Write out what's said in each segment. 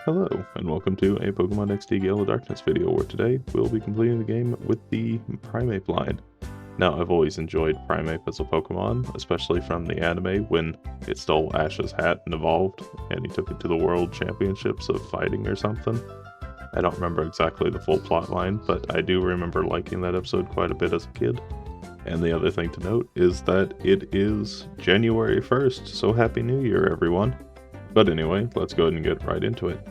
Hello, and welcome to a PokemonXD Gale of Darkness video, where today we'll be completing the game with the Primeape line. Now, I've always enjoyed Primeape as a Pokemon, especially from the anime when it stole Ash's hat and evolved, and he took it to the World Championships of Fighting or something. I don't remember exactly the full plot line, but I do remember liking that episode quite a bit as a kid. And the other thing to note is that it is January 1st, so Happy New Year, everyone! But anyway, let's go ahead and get right into it.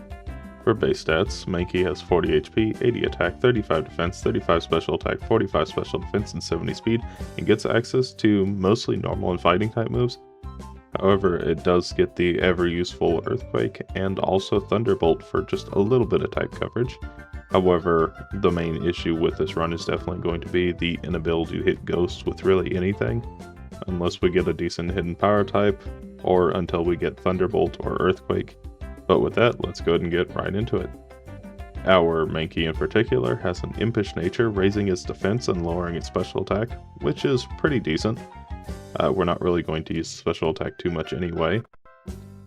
For base stats, Mankey has 40 HP, 80 attack, 35 defense, 35 special attack, 45 special defense, and 70 speed, and gets access to mostly normal and fighting type moves. However, it does get the ever useful Earthquake and also Thunderbolt for just a little bit of type coverage. However, the main issue with this run is definitely going to be the inability to hit Ghosts with really anything, unless we get a decent hidden power type, or until we get Thunderbolt or Earthquake. But with that, let's go ahead and get right into it. Our Mankey in particular has an impish nature, raising its defense and lowering its special attack, which is pretty decent. We're not really going to use special attack too much anyway.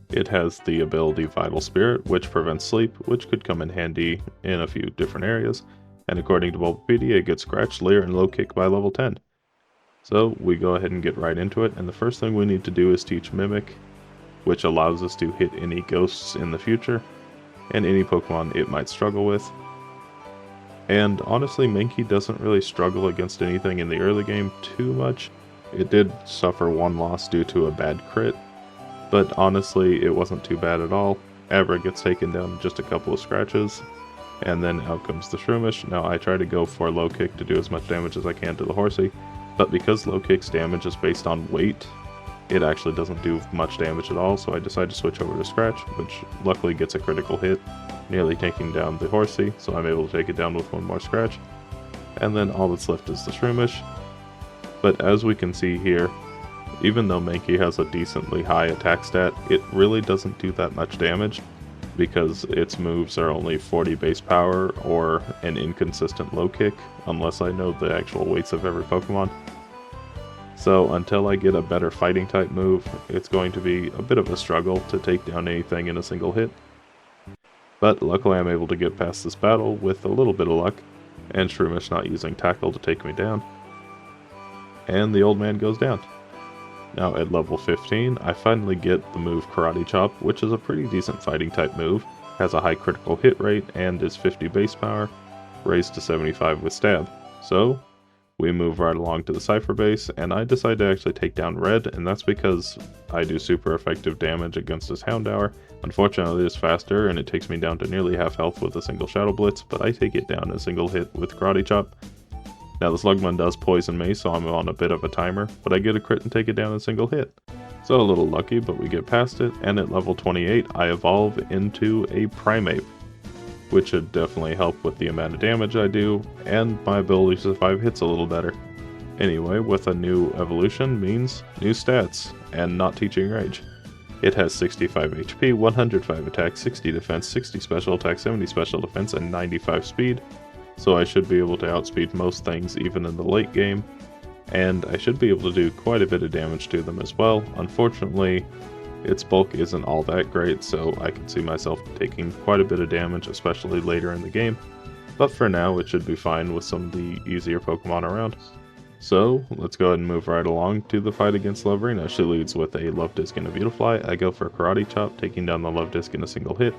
It has the ability Vital Spirit, which prevents sleep, which could come in handy in a few different areas, and according to Bulbapedia, it gets Scratch, Leer, and Low Kick by level 10. So we go ahead and get right into it, and the first thing we need to do is teach Mimic, which allows us to hit any ghosts in the future, and any Pokemon it might struggle with. And honestly, Mankey doesn't really struggle against anything in the early game too much. It did suffer one loss due to a bad crit, but honestly it wasn't too bad at all. Abra gets taken down in just a couple of scratches, and then out comes the Shroomish. Now I try to go for Low Kick to do as much damage as I can to the Horsey, but because Low Kick's damage is based on weight, it actually doesn't do much damage at all, so I decide to switch over to Scratch, which luckily gets a critical hit, nearly taking down the Horsey, so I'm able to take it down with one more Scratch. And then all that's left is the Shroomish. But as we can see here, even though Mankey has a decently high attack stat, it really doesn't do that much damage, because its moves are only 40 base power or an inconsistent Low Kick, unless I know the actual weights of every Pokemon. So until I get a better fighting type move, it's going to be a bit of a struggle to take down anything in a single hit. But luckily I'm able to get past this battle with a little bit of luck, and Shroomish not using Tackle to take me down. And the old man goes down. Now at level 15, I finally get the move Karate Chop, which is a pretty decent fighting type move, has a high critical hit rate, and is 50 base power, raised to 75 with Stab. So we move right along to the Cypher base, and I decide to actually take down Red, and that's because I do super effective damage against his Houndour. Unfortunately, it's faster, and it takes me down to nearly half health with a single Shadow Blitz, but I take it down in a single hit with Karate Chop. Now the Slugman does poison me, so I'm on a bit of a timer, but I get a crit and take it down in a single hit. So a little lucky, but we get past it, and at level 28, I evolve into a Primeape, which should definitely help with the amount of damage I do, and my ability to survive hits a little better. Anyway, with a new evolution means new stats, and not teaching Rage. It has 65 HP, 105 attack, 60 defense, 60 special attack, 70 special defense, and 95 speed, so I should be able to outspeed most things even in the late game, and I should be able to do quite a bit of damage to them as well. Unfortunately, its bulk isn't all that great, so I can see myself taking quite a bit of damage, especially later in the game. But for now, it should be fine with some of the easier Pokemon around. So, let's go ahead and move right along to the fight against Lovrina. She leads with a Love Disc and a Beautifly. I go for Karate Chop, taking down the Love Disc in a single hit.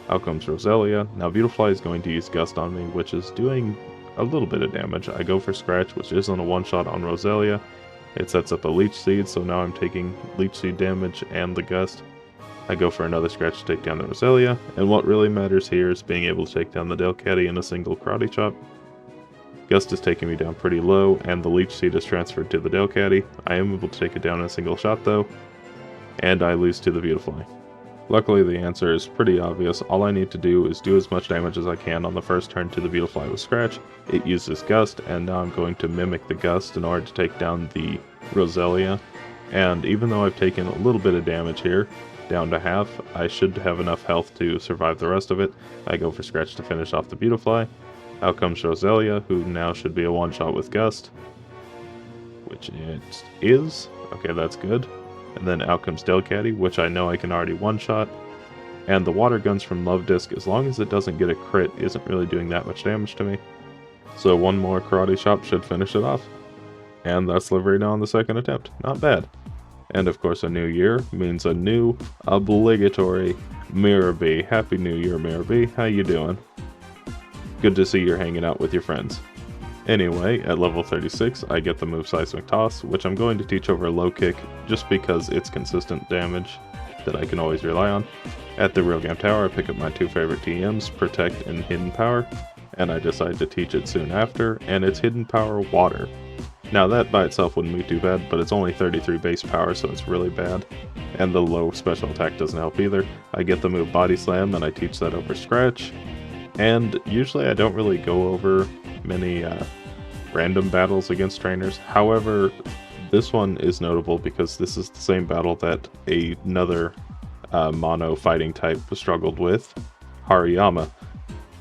Out comes Roselia. Now Beautifly is going to use Gust on me, which is doing a little bit of damage. I go for Scratch, which isn't a one-shot on Roselia. It sets up a Leech Seed, so now I'm taking Leech Seed damage and the Gust. I go for another Scratch to take down the Roselia, and what really matters here is being able to take down the Delcatty in a single Karate Chop. Gust is taking me down pretty low, and the Leech Seed is transferred to the Delcatty. I am able to take it down in a single shot though, and I lose to the Beautifly. Luckily the answer is pretty obvious. All I need to do is do as much damage as I can on the first turn to the Beautifly with Scratch. It uses Gust, and now I'm going to mimic the Gust in order to take down the Roselia. And even though I've taken a little bit of damage here, down to half, I should have enough health to survive the rest of it. I go for Scratch to finish off the Beautifly. Out comes Roselia, who now should be a one-shot with Gust, which it is. Okay, that's good. And then out comes Delcatty, which I know I can already one-shot. And the water guns from Love Disc, as long as it doesn't get a crit, isn't really doing that much damage to me. So one more Karate Chop should finish it off. And that's Liverina on the second attempt. Not bad. And of course a new year means a new obligatory Mirror B. Happy New Year, Mirror B. How you doing? Good to see you're hanging out with your friends. Anyway, at level 36, I get the move Seismic Toss, which I'm going to teach over Low Kick just because it's consistent damage that I can always rely on. At the Real Game Tower, I pick up my two favorite TMs, Protect and Hidden Power, and I decide to teach it soon after, and it's Hidden Power Water. Now that by itself wouldn't be too bad, but it's only 33 base power, so it's really bad. And the low special attack doesn't help either. I get the move Body Slam, and I teach that over Scratch. And usually I don't really go over many random battles against trainers. However, this one is notable because this is the same battle that another mono fighting type struggled with, Hariyama.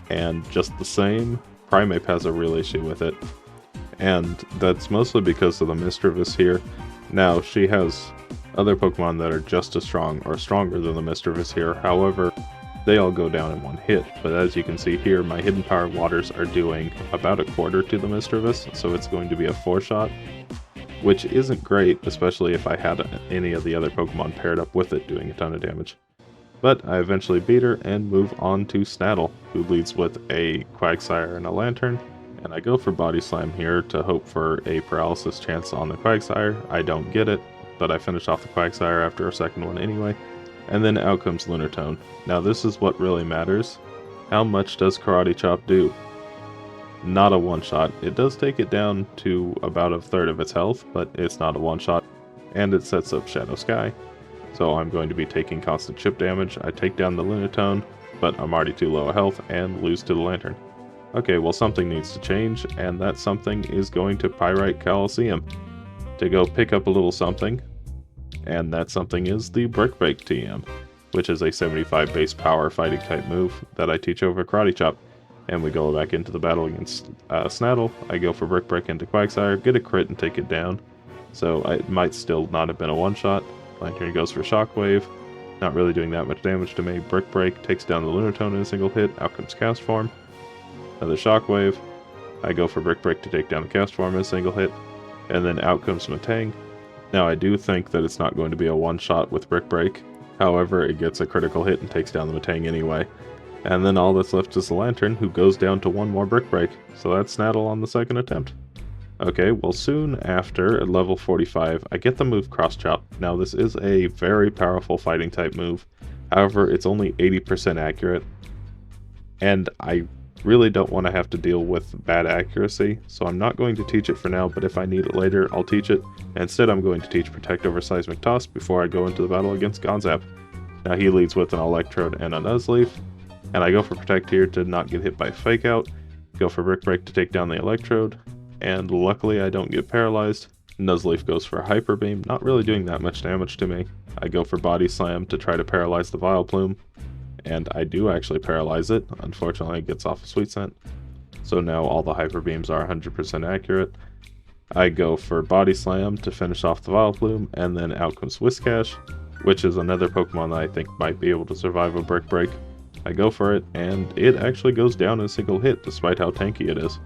And just the same, Primeape has a real issue with it. And that's mostly because of the Misdreavus here. Now, she has other Pokemon that are just as strong or stronger than the Misdreavus here. However, they all go down in one hit. But as you can see here, my Hidden Power Waters are doing about a quarter to the Misdreavus, so it's going to be a 4-shot, which isn't great, especially if I had any of the other Pokemon paired up with it doing a ton of damage. But I eventually beat her and move on to Snaddle, who leads with a Quagsire and a Lantern. And I go for Body Slam here to hope for a paralysis chance on the Quagsire. I don't get it, but I finish off the Quagsire after a second one anyway. And then out comes Lunar Tone. Now this is what really matters. How much does Karate Chop do? Not a one-shot. It does take it down to about a third of its health, but it's not a one-shot. And it sets up Shadow Sky. So I'm going to be taking constant chip damage. I take down the Lunar Tone, but I'm already too low a health and lose to the Lantern. Okay, well something needs to change, and that something is going to Pyrite Coliseum to go pick up a little something, and that something is the Brick Break TM, which is a 75 base power fighting type move that I teach over Karate Chop. And we go back into the battle against Snaddle. I go for Brick Break into Quagsire, get a crit and take it down, so it might still not have been a one-shot. Lantern goes for Shockwave, not really doing that much damage to me. Brick Break takes down the Lunar Tone in a single hit, out comes Cast Form. Another Shockwave. I go for Brick Break to take down the Cast Form in a single hit, and then out comes Matang. Now I do think that it's not going to be a one-shot with Brick Break, however it gets a critical hit and takes down the Matang anyway. And then all that's left is the Lantern, who goes down to one more Brick Break, so that's Snaddle on the second attempt. Okay, well soon after, at level 45, I get the move Cross Chop. Now this is a very powerful fighting type move, however it's only 80% accurate, and I really don't want to have to deal with bad accuracy, so I'm not going to teach it for now, but if I need it later, I'll teach it. Instead, I'm going to teach Protect over Seismic Toss before I go into the battle against Gonzap. Now he leads with an Electrode and a Nuzleaf, and I go for Protect here to not get hit by Fake Out, go for Brick Break to take down the Electrode, and luckily I don't get paralyzed. Nuzleaf goes for a Hyper Beam, not really doing that much damage to me. I go for Body Slam to try to paralyze the Vileplume, and I do actually paralyze it. Unfortunately, it gets off a Sweet Scent. So now all the Hyper Beams are 100% accurate. I go for Body Slam to finish off the Vileplume, and then out comes Whiscash, which is another Pokemon that I think might be able to survive a Brick Break. I go for it, and it actually goes down in a single hit, despite how tanky it is.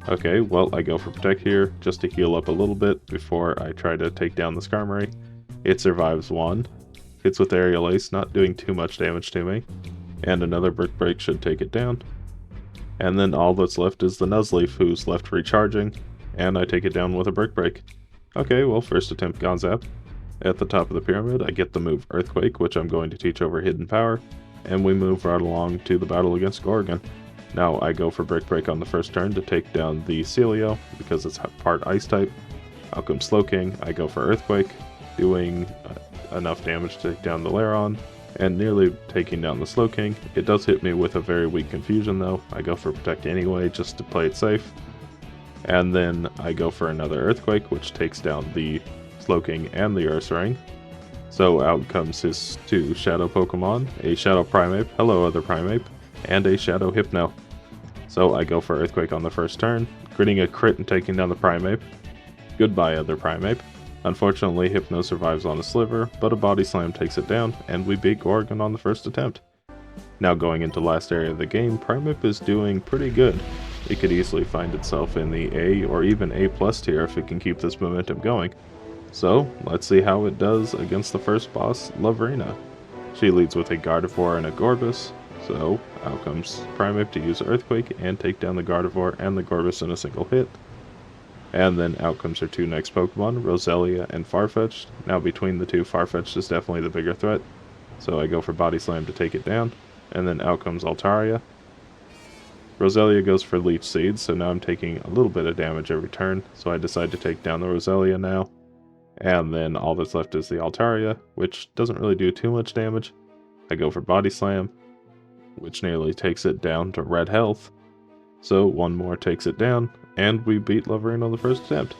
Okay, well, I go for Protect here, just to heal up a little bit before I try to take down the Skarmory. It survives one. Hits with Aerial Ace, not doing too much damage to me. And another Brick Break should take it down. And then all that's left is the Nuzleaf, who's left recharging, and I take it down with a Brick Break. Okay, well, first attempt Gonzap. At the top of the pyramid, I get the move Earthquake, which I'm going to teach over Hidden Power, and we move right along to the battle against Gorgon. Now I go for Brick Break on the first turn to take down the Celio, because it's part Ice type. Out comes Slowking, I go for Earthquake, doing enough damage to take down the Lairon, and nearly taking down the Slowking. It does hit me with a very weak Confusion though. I go for Protect anyway, just to play it safe. And then I go for another Earthquake, which takes down the Slowking and the Ursaring. So out comes his two Shadow Pokemon, a Shadow Primeape, hello other Primeape, and a Shadow Hypno. So I go for Earthquake on the first turn, getting a crit and taking down the Primeape. Goodbye other Primeape. Unfortunately, Hypno survives on a Sliver, but a Body Slam takes it down, and we beat Gorgon on the first attempt. Now going into the last area of the game, Primeape is doing pretty good. It could easily find itself in the A or even A+ tier if it can keep this momentum going. So, let's see how it does against the first boss, Lavrina. She leads with a Gardevoir and a Gorbis, so out comes Primeape to use Earthquake and take down the Gardevoir and the Gorbis in a single hit. And then out comes her two next Pokemon, Roselia and Farfetch'd. Now between the two, Farfetch'd is definitely the bigger threat, so I go for Body Slam to take it down. And then out comes Altaria. Roselia goes for Leech Seed, so now I'm taking a little bit of damage every turn, so I decide to take down the Roselia now. And then all that's left is the Altaria, which doesn't really do too much damage. I go for Body Slam, which nearly takes it down to red health. So one more takes it down, and we beat Lavrina on the first attempt.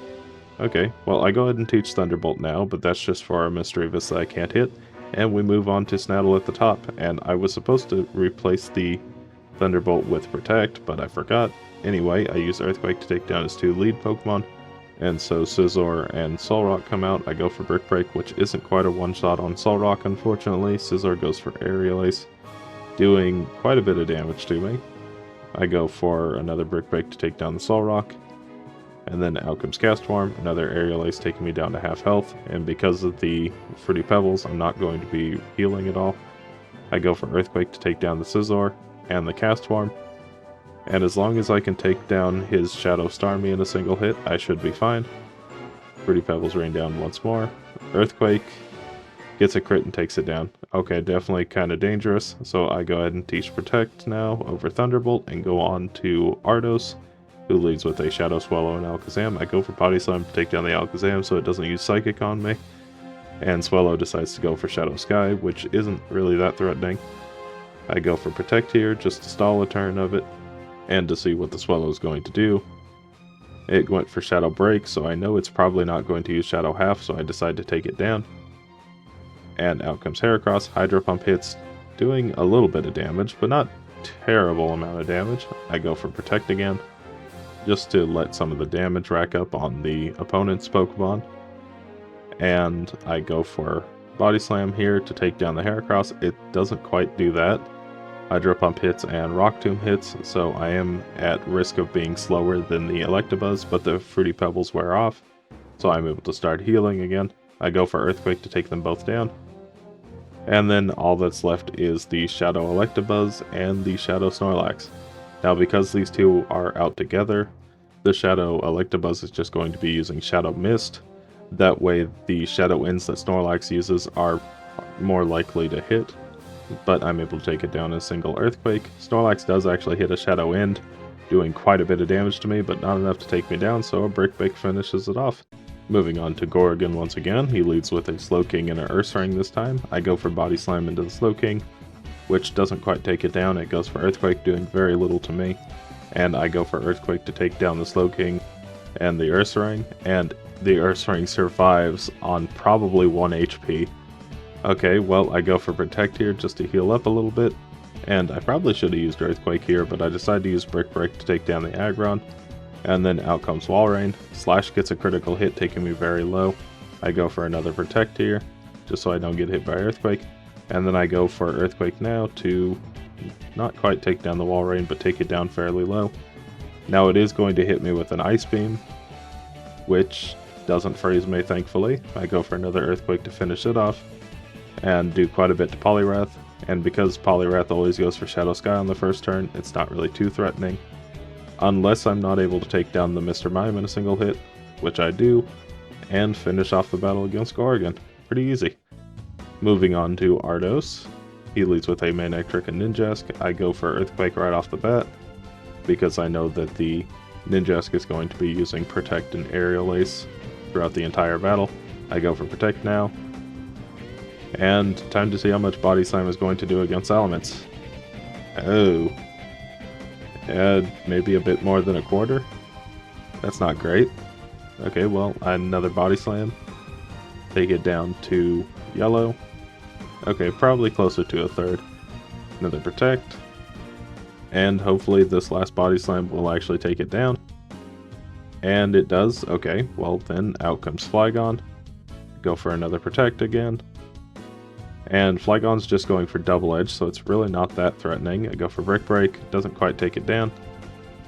Okay, well I go ahead and teach Thunderbolt now, but that's just for our Misdreavus that I can't hit. And we move on to Snaddle at the top, and I was supposed to replace the Thunderbolt with Protect, but I forgot. Anyway, I use Earthquake to take down his two lead Pokemon, and so Scizor and Solrock come out. I go for Brick Break, which isn't quite a one-shot on Solrock, unfortunately. Scizor goes for Aerial Ace, doing quite a bit of damage to me. I go for another Brick Break to take down the Solrock, and then out comes Castform, another Aerial Ace taking me down to half health, and because of the Fruity Pebbles, I'm not going to be healing at all. I go for Earthquake to take down the Scizor and the Castform, and as long as I can take down his Shadow Starmie in a single hit, I should be fine. Fruity Pebbles rain down once more. Earthquake gets a crit and takes it down. Okay, definitely kind of dangerous, so I go ahead and teach Protect now over Thunderbolt and go on to Ardos, who leads with a Shadow Swallow and Alakazam. I go for Body Slam to take down the Alakazam so it doesn't use Psychic on me, and Swallow decides to go for Shadow Sky, which isn't really that threatening. I go for Protect here just to stall a turn of it, and to see what the Swallow is going to do. It went for Shadow Break, so I know it's probably not going to use Shadow Half, so I decide to take it down. And out comes Heracross. Hydro Pump hits, doing a little bit of damage, but not terrible amount of damage. I go for Protect again, just to let some of the damage rack up on the opponent's Pokemon. And I go for Body Slam here to take down the Heracross. It doesn't quite do that. Hydro Pump hits and Rock Tomb hits, so I am at risk of being slower than the Electabuzz, but the Fruity Pebbles wear off, so I'm able to start healing again. I go for Earthquake to take them both down. And then all that's left is the Shadow Electabuzz and the Shadow Snorlax. Now because these two are out together, the Shadow Electabuzz is just going to be using Shadow Mist. That way the Shadow Ends that Snorlax uses are more likely to hit, but I'm able to take it down in a single Earthquake. Snorlax does actually hit a Shadow End, doing quite a bit of damage to me, but not enough to take me down, so a Brick Break finishes it off. Moving on to Gorgon once again, he leads with a Slowking and an Ursaring this time. I go for Body Slam into the Slowking, which doesn't quite take it down. It goes for Earthquake, doing very little to me. And I go for Earthquake to take down the Slowking and the Ursaring, and the Ursaring survives on probably 1 HP. Okay, well, I go for Protect here just to heal up a little bit, and I probably should have used Earthquake here, but I decided to use Brick Break to take down the Aggron. And then out comes Walrein. Slash gets a critical hit, taking me very low. I go for another Protect here, just so I don't get hit by Earthquake. And then I go for Earthquake now to not quite take down the Walrein, but take it down fairly low. Now it is going to hit me with an Ice Beam, which doesn't freeze me, thankfully. I go for another Earthquake to finish it off, and do quite a bit to Poliwrath. And because Poliwrath always goes for Shadow Sky on the first turn, it's not really too threatening. Unless I'm not able to take down the Mr. Mime in a single hit, which I do, and finish off the battle against Gorgon. Pretty easy. Moving on to Ardos. He leads with a Manectric and Ninjask. I go for Earthquake right off the bat, because I know that the Ninjask is going to be using Protect and Aerial Ace throughout the entire battle. I go for Protect now. And time to see how much Body Slam is going to do against Elements. Oh. Maybe a bit more than a quarter? That's not great. Okay, well, another Body Slam. Take it down to yellow. Okay, probably closer to a third. Another Protect. And hopefully this last Body Slam will actually take it down. And it does. Okay, well then out comes Flygon. Go for another Protect again. And Flygon's just going for Double Edge, so it's really not that threatening. I go for Brick Break, doesn't quite take it down.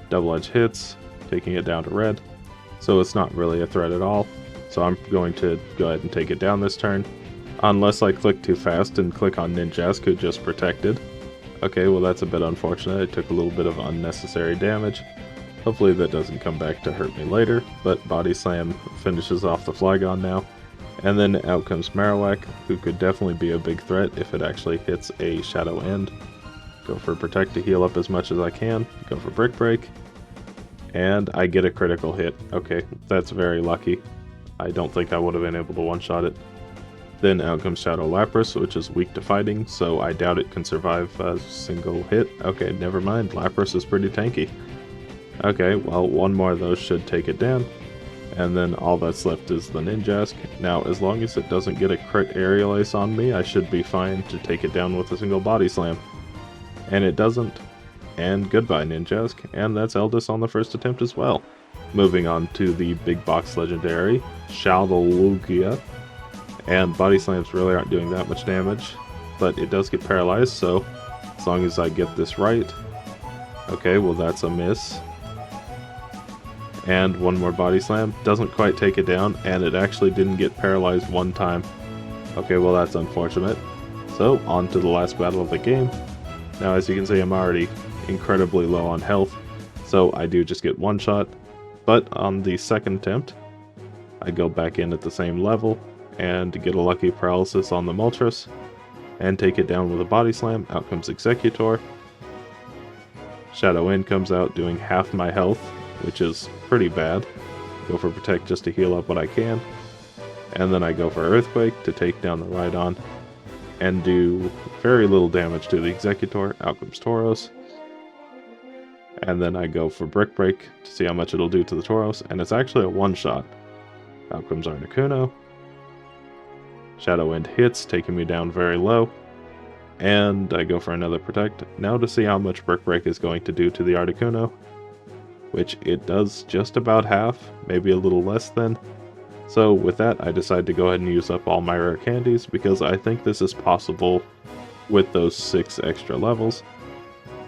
Double Edge hits, taking it down to red. So it's not really a threat at all. So I'm going to go ahead and take it down this turn. Unless I click too fast and click on Ninjask, who just protected. Okay, well that's a bit unfortunate. I took a little bit of unnecessary damage. Hopefully that doesn't come back to hurt me later, but Body Slam finishes off the Flygon now. And then out comes Marowak, who could definitely be a big threat if it actually hits a Shadow End. Go for Protect to heal up as much as I can. Go for Brick Break. And I get a critical hit. Okay, that's very lucky. I don't think I would have been able to one-shot it. Then out comes Shadow Lapras, which is weak to fighting, so I doubt it can survive a single hit. Okay, never mind. Lapras is pretty tanky. Okay, well, one more of those should take it down. And then all that's left is the Ninjask. Now, as long as it doesn't get a crit Aerial Ace on me, I should be fine to take it down with a single Body Slam. And it doesn't. And goodbye, Ninjask. And that's Eldest on the first attempt as well. Moving on to the Big Box Legendary, Shadowlugia. And Body Slams really aren't doing that much damage, but it does get paralyzed, so as long as I get this right. Okay, well that's a miss. And one more Body Slam. Doesn't quite take it down, and it actually didn't get paralyzed one time. Okay, well that's unfortunate. So, on to the last battle of the game. Now as you can see, I'm already incredibly low on health, so I do just get one shot. But on the second attempt, I go back in at the same level, and get a lucky paralysis on the Moltres, and take it down with a Body Slam. Out comes Executor. Shadow End comes out doing half my health, which is pretty bad. Go for Protect just to heal up what I can. And then I go for Earthquake to take down the Rhydon, and do very little damage to the Executor. Out comes Tauros. And then I go for Brick Break to see how much it'll do to the Tauros, and it's actually a one-shot. Out comes Articuno. Shadow End hits, taking me down very low. And I go for another Protect. Now to see how much Brick Break is going to do to the Articuno. Which it does just about half, maybe a little less than. So with that, I decide to go ahead and use up all my rare candies, because I think this is possible with those 6 extra levels.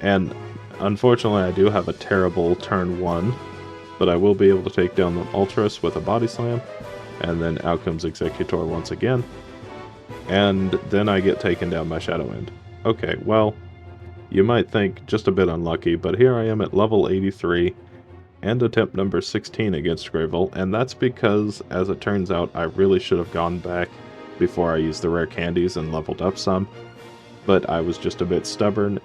And unfortunately I do have a terrible turn 1, but I will be able to take down the Moltres with a Body Slam. And then out comes Executor once again. And then I get taken down by Shadow End. Okay, well, you might think just a bit unlucky, but here I am at level 83, and attempt number 16 against Gravel, and that's because, as it turns out, I really should have gone back before I used the rare candies and leveled up some. But I was just a bit stubborn,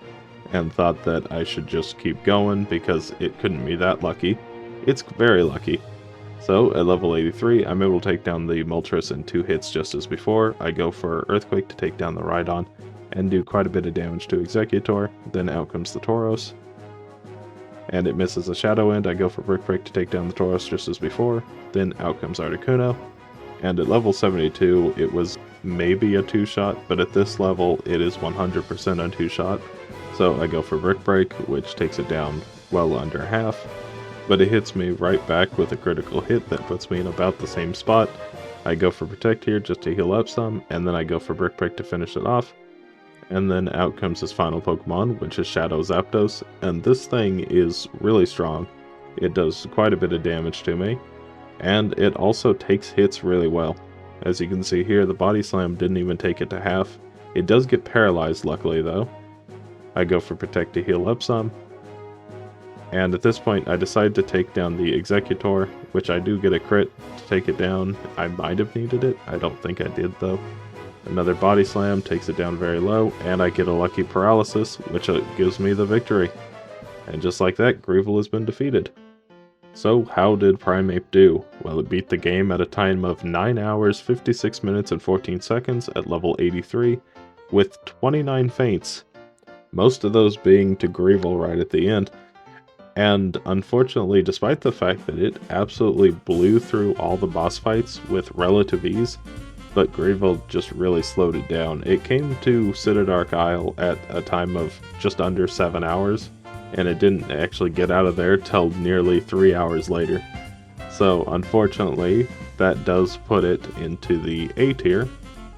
and thought that I should just keep going, because it couldn't be that lucky. It's very lucky. So, at level 83, I'm able to take down the Moltres in 2 hits just as before. I go for Earthquake to take down the Rhydon, and do quite a bit of damage to Executor. Then out comes the Tauros. And it misses a Shadow End. I go for Brick Break to take down the Tauros just as before. Then out comes Articuno. And at level 72, it was maybe a 2-shot, but at this level, it is 100% a 2-shot. So I go for Brick Break, which takes it down well under half. But it hits me right back with a critical hit that puts me in about the same spot. I go for Protect here just to heal up some, and then I go for Brick Break to finish it off. And then out comes his final Pokemon, which is Shadow Zapdos, and this thing is really strong. It does quite a bit of damage to me, and it also takes hits really well. As you can see here, the Body Slam didn't even take it to half. It does get paralyzed, luckily, though. I go for Protect to heal up some. And at this point, I decide to take down the Executor, which I do get a crit to take it down. I might have needed it. I don't think I did, though. Another Body Slam takes it down very low, and I get a lucky paralysis, which gives me the victory. And just like that, Grevel has been defeated. So how did Primeape do? Well, it beat the game at a time of 9 hours, 56 minutes, and 14 seconds at level 83, with 29 feints. Most of those being to Grevel right at the end. And unfortunately, despite the fact that it absolutely blew through all the boss fights with relative ease, but Grevel just really slowed it down. It came to Citydark Isle at a time of just under 7 hours, and it didn't actually get out of there till nearly 3 hours later. So unfortunately, that does put it into the A tier,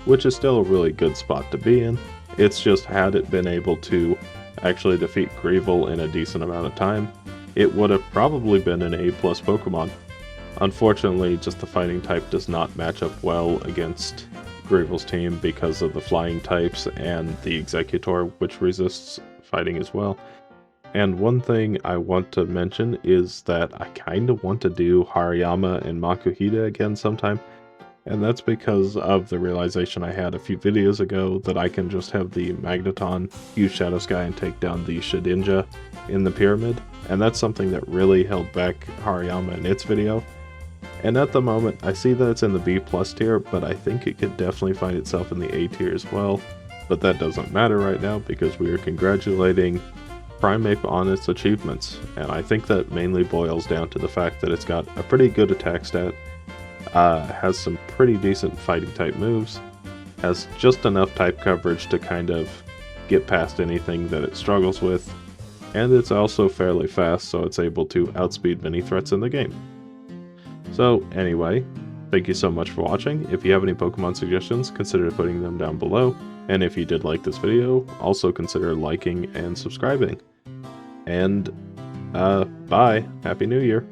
which is still a really good spot to be in. It's just, had it been able to actually defeat Greevil in a decent amount of time, it would have probably been an A+ Pokemon. Unfortunately, just the fighting type does not match up well against Greevil's team because of the flying types and the Executor, which resists fighting as well. And one thing I want to mention is that I kind of want to do Hariyama and Makuhita again sometime, and that's because of the realization I had a few videos ago that I can just have the Magneton use Shadow Sky and take down the Shedinja in the pyramid, and that's something that really held back Hariyama in its video. And at the moment, I see that it's in the B+ tier, but I think it could definitely find itself in the A tier as well. But that doesn't matter right now because we are congratulating Primeape on its achievements, and I think that mainly boils down to the fact that it's got a pretty good attack stat, has some pretty decent fighting type moves, has just enough type coverage to kind of get past anything that it struggles with, and it's also fairly fast, so it's able to outspeed many threats in the game. So anyway, thank you so much for watching. If you have any Pokemon suggestions, consider putting them down below. And if you did like this video, also consider liking and subscribing. And, bye. Happy New Year.